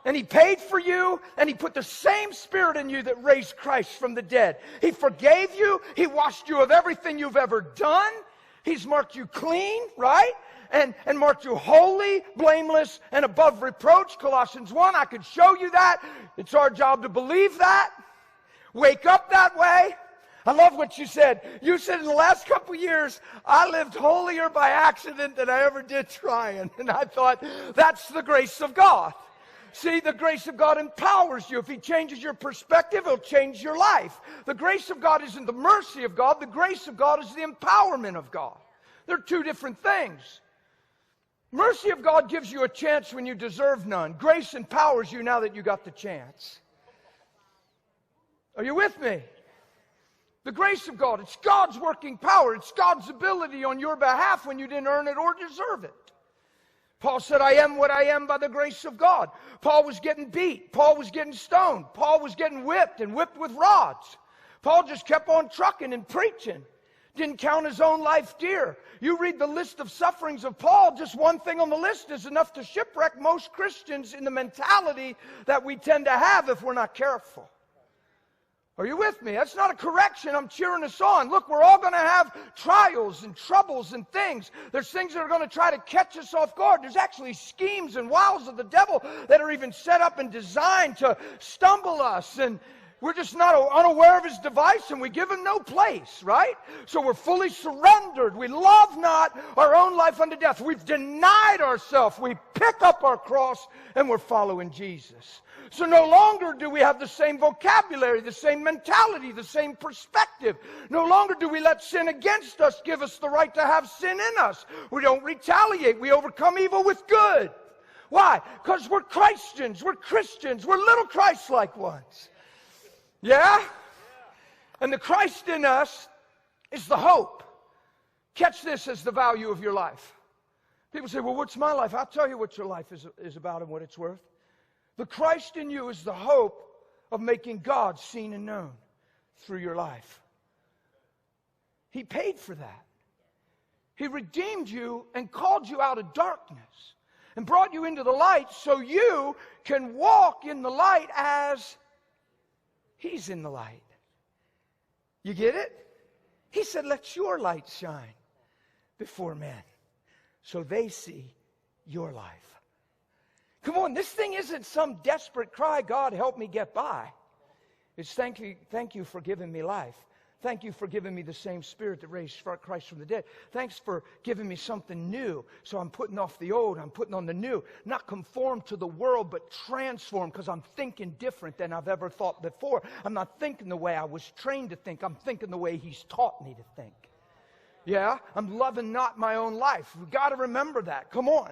And He paid for you, and He put the same Spirit in you that raised Christ from the dead. He forgave you. He washed you of everything you've ever done. He's marked you clean, right? And marked you holy, blameless, and above reproach. Colossians 1, I could show you that. It's our job to believe that. Wake up that way. I love what you said. You said in the last couple years, I lived holier by accident than I ever did trying. And I thought, that's the grace of God. See, the grace of God empowers you. If He changes your perspective, He'll change your life. The grace of God isn't the mercy of God. The grace of God is the empowerment of God. They're two different things. Mercy of God gives you a chance when you deserve none. Grace empowers you now that you got the chance. Are you with me? The grace of God, it's God's working power. It's God's ability on your behalf when you didn't earn it or deserve it. Paul said, I am what I am by the grace of God. Paul was getting beat. Paul was getting stoned. Paul was getting whipped and whipped with rods. Paul just kept on trucking and preaching. Didn't count his own life dear. You read the list of sufferings of Paul, just one thing on the list is enough to shipwreck most Christians in the mentality that we tend to have if we're not careful. Are you with me? That's not a correction. I'm cheering us on. Look, we're all going to have trials and troubles and things. There's things that are going to try to catch us off guard. There's actually schemes and wiles of the devil that are even set up and designed to stumble us. And we're just not unaware of his device, and we give him no place, right? So we're fully surrendered. We love not our own life unto death. We've denied ourselves. We pick up our cross, and we're following Jesus. So no longer do we have the same vocabulary, the same mentality, the same perspective. No longer do we let sin against us give us the right to have sin in us. We don't retaliate. We overcome evil with good. Why? Because we're Christians. We're Christians. We're little Christ-like ones. Yeah? And the Christ in us is the hope. Catch this as the value of your life. People say, well, what's my life? I'll tell you what your life is about and what it's worth. The Christ in you is the hope of making God seen and known through your life. He paid for that. He redeemed you and called you out of darkness and brought you into the light so you can walk in the light as He's in the light. You get it? He said, let your light shine before men so they see your life. Come on, this thing isn't some desperate cry, God, help me get by. It's thank you for giving me life. Thank you for giving me the same Spirit that raised Christ from the dead. Thanks for giving me something new. So I'm putting off the old, I'm putting on the new. Not conformed to the world, but transformed because I'm thinking different than I've ever thought before. I'm not thinking the way I was trained to think. I'm thinking the way He's taught me to think. Yeah, I'm loving not my own life. We've got to remember that. Come on.